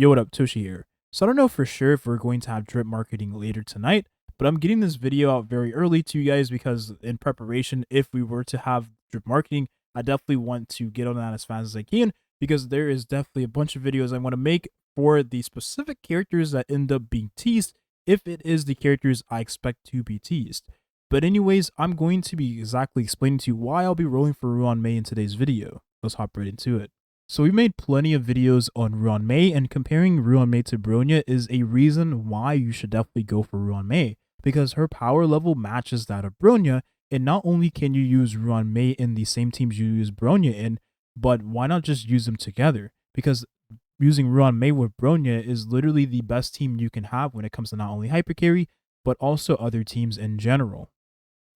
Yo, what up, Toshi here. So I don't know for sure if we're going to have drip marketing later tonight, but I'm getting this video out very early to you guys because in preparation, if we were to have drip marketing, I definitely want to get on that as fast as I can because there is definitely a bunch of videos I want to make for the specific characters that end up being teased if it is the characters I expect to be teased. But anyways, I'm going to be exactly explaining to you why I'll be rolling for Ruan Mei in today's video. Let's hop right into it. So we made plenty of videos on Ruan Mei, and comparing Ruan Mei to Bronya is a reason why you should definitely go for Ruan Mei, because her power level matches that of Bronya, and not only can you use Ruan Mei in the same teams you use Bronya in, but why not just use them together? Because using Ruan Mei with Bronya is literally the best team you can have when it comes to not only hyper carry, but also other teams in general.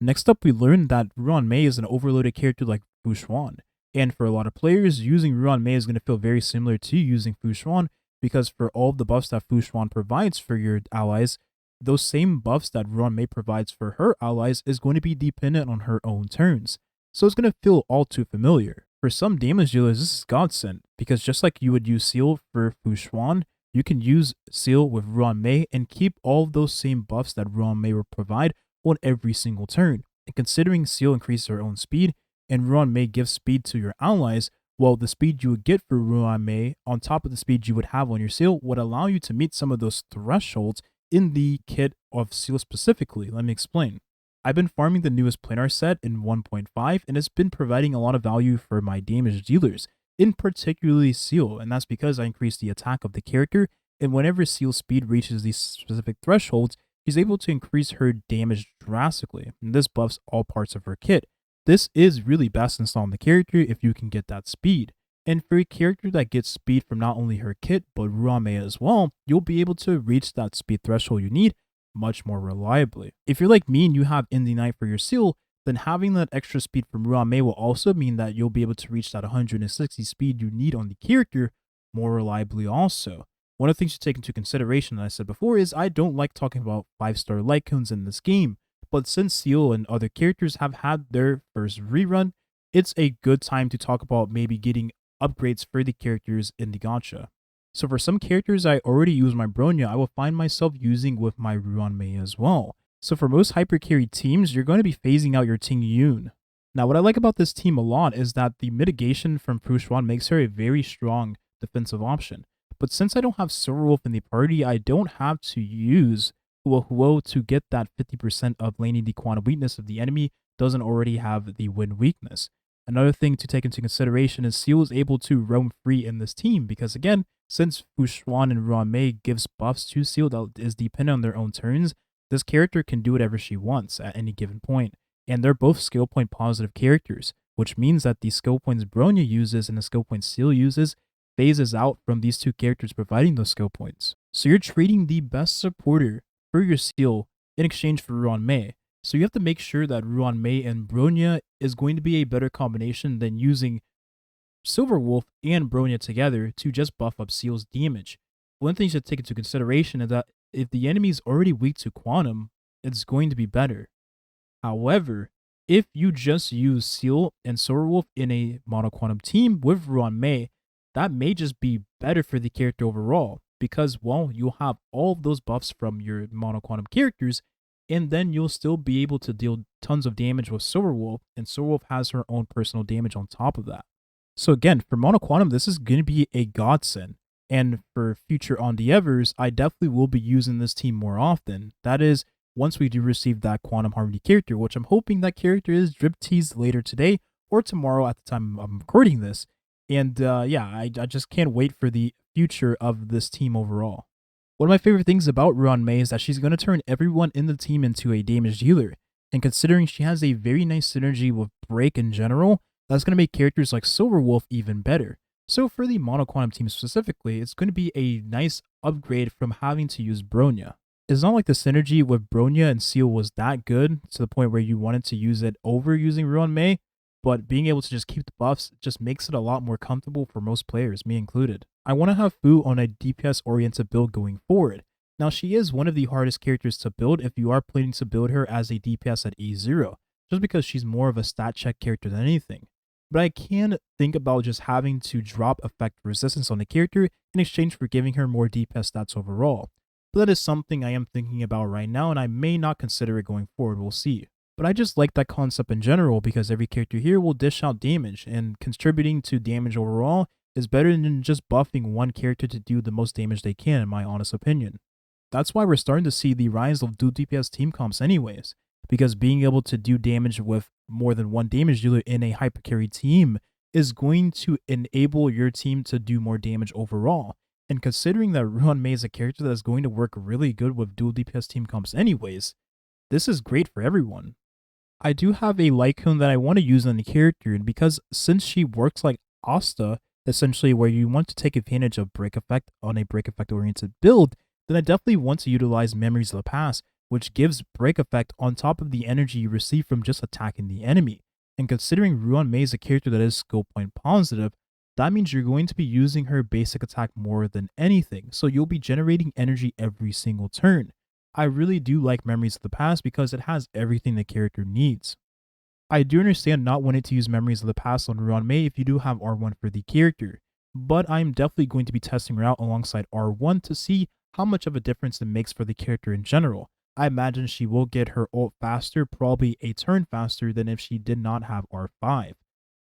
Next up, we learned that Ruan Mei is an overloaded character like Fu Xuan. And for a lot of players, using Ruan Mei is going to feel very similar to using Fu Xuan, because for all of the buffs that Fu Xuan provides for your allies, those same buffs that Ruan Mei provides for her allies is going to be dependent on her own turns. So it's going to feel all too familiar. For some damage dealers, this is godsend, because just like you would use Seal for Fu Xuan, you can use Seal with Ruan Mei and keep all of those same buffs that Ruan Mei will provide on every single turn. And considering Seal increases her own speed, and Ruan Mei gives speed to your allies, well, the speed you would get for Ruan Mei on top of the speed you would have on your Seal would allow you to meet some of those thresholds in the kit of Seal specifically. Let me explain. I've been farming the newest planar set in 1.5, and it's been providing a lot of value for my damage dealers, in particularly Seal, and that's because I increased the attack of the character, and whenever Seal's speed reaches these specific thresholds, she's able to increase her damage drastically, and this buffs all parts of her kit. This is really best installed on the character if you can get that speed. And for a character that gets speed from not only her kit, but Ruan Mei as well, you'll be able to reach that speed threshold you need much more reliably. If you're like me and you have Indie Knight for your Seal, then having that extra speed from Ruan Mei will also mean that you'll be able to reach that 160 speed you need on the character more reliably also. One of the things to take into consideration, as I said before, is I don't like talking about 5-star Lycans in this game. But since Seal and other characters have had their first rerun, it's a good time to talk about maybe getting upgrades for the characters in the gacha. So for some characters I already use my Bronya, I will find myself using with my Ruan Mei as well. So for most hyper carry teams, you're going to be phasing out your Ting Yun. Now what I like about this team a lot is that the mitigation from Fu Xuan makes her a very strong defensive option. But since I don't have Silverwolf in the party, I don't have to use Huo to get that 50% of laning the quantum weakness if the enemy doesn't already have the wind weakness. Another thing to take into consideration is Seal is able to roam free in this team because, again, since Fu Xuan and Ruan Mei gives buffs to Seal that is dependent on their own turns, this character can do whatever she wants at any given point. And they're both skill point positive characters, which means that the skill points Bronya uses and the skill points Seal uses phases out from these two characters providing those skill points. So you're trading the best supporter for your Seal in exchange for Ruan Mei. So you have to make sure that Ruan Mei and Bronya is going to be a better combination than using Silverwolf and Bronya together to just buff up Seal's damage. One thing you should take into consideration is that if the enemy is already weak to Quantum, it's going to be better. However, if you just use Seal and Silverwolf in a mono Quantum team with Ruan Mei, that may just be better for the character overall. Because, well, you'll have all of those buffs from your mono quantum characters, and then you'll still be able to deal tons of damage with Silverwolf, and Silverwolf has her own personal damage on top of that. So again, for mono quantum, this is going to be a godsend. And for future On the Evers, I definitely will be using this team more often. That is, once we do receive that Quantum Harmony character, which I'm hoping that character is drip teased later today or tomorrow at the time I'm recording this. And yeah, I just can't wait for the future of this team overall. One of my favorite things about Ruan Mei is that she's going to turn everyone in the team into a damage dealer. And considering she has a very nice synergy with Break in general, that's going to make characters like Silverwolf even better. So for the Mono Quantum team specifically, it's going to be a nice upgrade from having to use Bronya. It's not like the synergy with Bronya and Seal was that good to the point where you wanted to use it over using Ruan Mei, but being able to just keep the buffs just makes it a lot more comfortable for most players, me included. I want to have Fu on a DPS-oriented build going forward. Now, she is one of the hardest characters to build if you are planning to build her as a DPS at E0, just because she's more of a stat check character than anything. but I can think about just having to drop effect resistance on the character in exchange for giving her more DPS stats overall. But that is something I am thinking about right now, and I may not consider it going forward, we'll see. But I just like that concept in general because every character here will dish out damage, and contributing to damage overall is better than just buffing one character to do the most damage they can, in my honest opinion. That's why we're starting to see the rise of dual DPS team comps anyways, because being able to do damage with more than one damage dealer in a hyper carry team is going to enable your team to do more damage overall. And considering that Ruan Mei is a character that is going to work really good with dual DPS team comps anyways, this is great for everyone. I do have a Lycoon that I want to use on the character, and because since she works like Asta, essentially where you want to take advantage of break effect on a break effect oriented build, then I definitely want to utilize Memories of the Past, which gives break effect on top of the energy you receive from just attacking the enemy. And considering Ruan Mei is a character that is skill point positive, that means you're going to be using her basic attack more than anything, so you'll be generating energy every single turn. I really do like Memories of the Past because it has everything the character needs. I do understand not wanting to use Memories of the Past on Ruan Mei if you do have R1 for the character, but I'm definitely going to be testing her out alongside R1 to see how much of a difference it makes for the character in general. I imagine she will get her ult faster, probably a turn faster than if she did not have R5.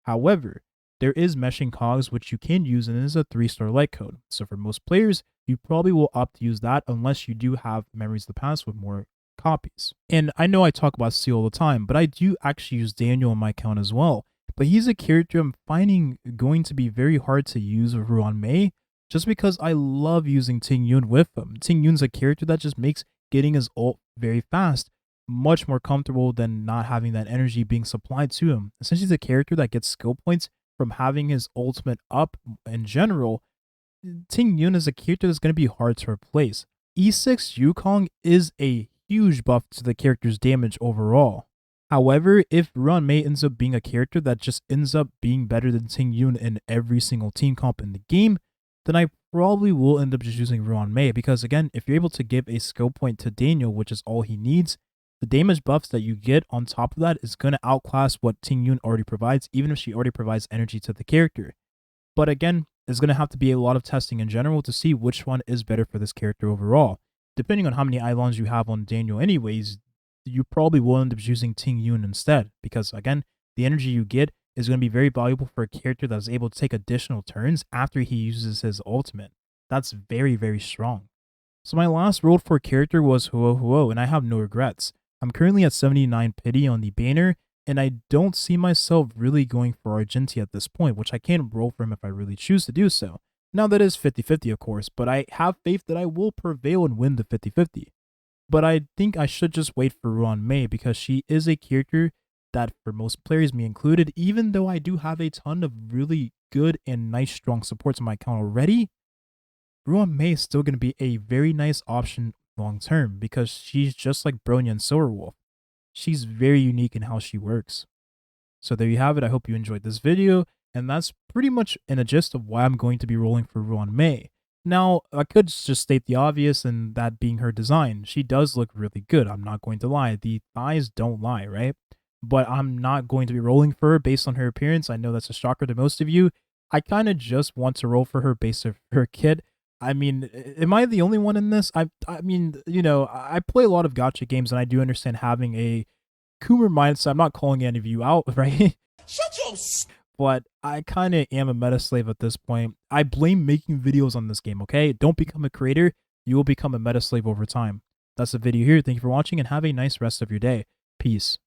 However, there is meshing cogs which you can use, and it is a 3-star light code. So for most players, you probably will opt to use that unless you do have Memories of the Past with more copies. And I know I talk about C all the time, but I do actually use Daniel on my account as well. But he's a character I'm finding going to be very hard to use with Ruan Mei, just because I love using Ting Yun with him. Ting Yun's a character that just makes getting his ult very fast much more comfortable than not having that energy being supplied to him. Since he's a character that gets skill points from having his ultimate up in general, Ting Yun is a character that's going to be hard to replace. E6 Yukong is a huge buff to the character's damage overall. However, if Ruan Mei ends up being a character that just ends up being better than Ting Yun in every single team comp in the game, then I probably will end up just using Ruan Mei because, again, if you're able to give a skill point to Daniel, which is all he needs, the damage buffs that you get on top of that is going to outclass what Ting Yun already provides, even if she already provides energy to the character. But again, there's going to have to be a lot of testing in general to see which one is better for this character overall. Depending on how many Eidolons you have on Daniel anyways, you probably will end up using Ting Yun instead, because again, the energy you get is going to be very valuable for a character that is able to take additional turns after he uses his ultimate. That's very, very strong. So my last roll for character was Huo Huo, and I have no regrets. I'm currently at 79 pity on the banner, and I don't see myself really going for Argenti at this point, which I can roll for him if I really choose to do so. Now that is 50-50 of course, but I have faith that I will prevail and win the 50-50. But I think I should just wait for Ruan Mei because she is a character that for most players, me included, even though I do have a ton of really good and nice strong supports on my account already, Ruan Mei is still going to be a very nice option long term because she's just like Bronya and Silverwolf. She's very unique in how she works. So there you have it. I hope you enjoyed this video, and that's pretty much in a gist of why I'm going to be rolling for Ruan Mei. Now, I could just state the obvious, and that being her design. She does look really good, I'm not going to lie. The thighs don't lie, right? But I'm not going to be rolling for her based on her appearance. I know that's a shocker to most of you. I kind of just want to roll for her based on her kid. I mean, am I the only one in this? I mean, you know, I play a lot of gacha games, and I do understand having a Coomer mindset. I'm not calling any of you out, right? Shut your But I kind of am a meta slave at this point. I blame making videos on this game, okay? Don't become a creator. You will become a meta slave over time. That's the video here. Thank you for watching, and have a nice rest of your day. Peace.